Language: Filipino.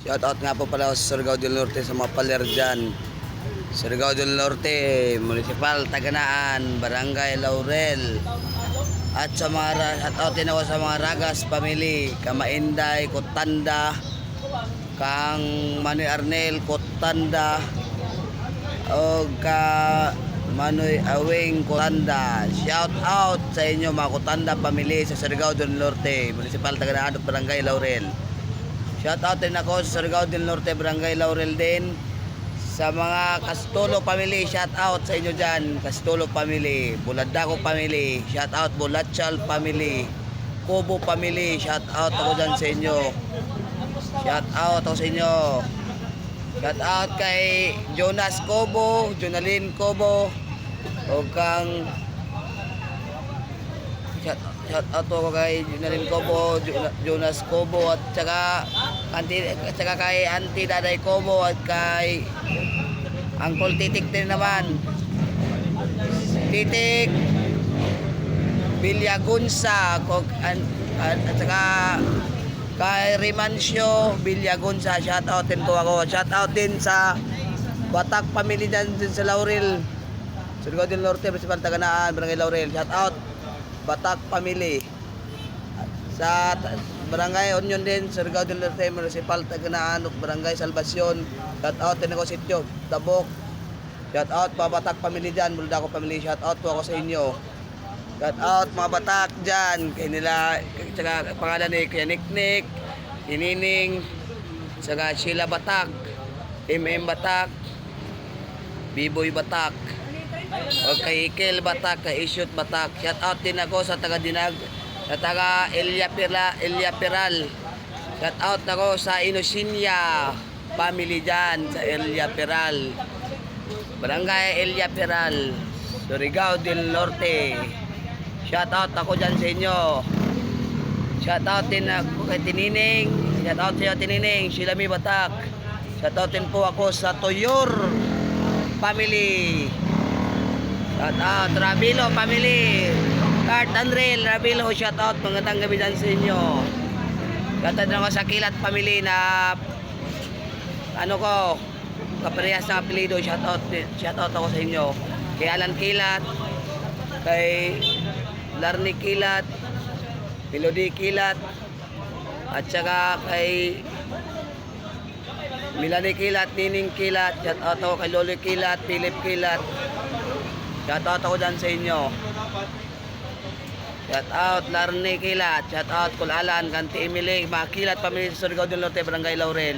Shout out nga po pala sa Surigao del Norte sa mga paler dyan. Surigao del Norte, Municipal Taganaan, Barangay Laurel. At sa mga shout out din ako sa mga Ragas family, Kamainday, Kotanda, Kang Manoy Arnel, Kotanda, o ka Manoy Awing, Kotanda. Shout out sa inyo mga Kotanda family sa Surigao del Norte, Municipal Taganaan, Barangay Laurel. Shout out din ako sa Surigao del Norte, Barangay Laurel din. Sa mga Castulo family, shout out sa inyo dyan. Castulo family, Buladako family, shout out Bulachal family, Kubo family, shout out ako dyan sa inyo. Shout out ako sa inyo. Shout out kay Jonas Cobo, Jonalyn Cobo, o kang shout out ako kay Jonalyn Cobo, Jonas Cobo, at saka kay Auntie Daday Cobo, at kay Uncle Titik din naman. Titik Villagunsa, at saka kay Rimancio Villagunsa, shout out din po ako. Shout out din sa Batak family din sa Laurel, Surigao del Norte, Municipal Taganaan, Barangay Laurel. Shout out Batak family. Sa Barangay Union din, Surigao del Norte, Municipal Taganaan, Barangay Salvacion. Shout out din ako sa Sitio Tabok. Shout out pa Batak family dyan, Buladako family. Shout out po ako sa inyo. Shout out mga Batak dyan, kay nila, saka pangalan ni Kuya Niknik, Inining, saka Sheila Batak, MM Batak, Biboy Batak, o kay Ikel Batak, kay Isyot Batak. Shout out din ako sa taga Dinag, sa taga Elia Peral. Shout out ako sa Inosinia family dyan, sa Elia Peral, Barangay Elia Peral, Surigao del Norte. Shout out ako dyan sa inyo. Shout out din ako kay Tinining. Shout out sa iyo Tinining, Silami Batak. Shout out din po ako sa Toyor family. Shout out Rabilo family, Kart Andrel Rabilo, shout out. Magandang gabi dyan sa inyo. Shout out din ako sa Kilat family na kaparehas ng apelido. Shout out ako sa inyo. Kay Alan Kilat, kay Larny Kilat, Melody Kilat, at saka kay Milani Kilat, Nining Kilat. Shout out ako kay Lolo Kilat, Philip Kilat. Shout out ako dyan sa inyo. Shout out Larny Kilat. Shout out Kul Alan, Kanti Emily, mga Kilat family sa Surigao del Norte, Barangay Laurel.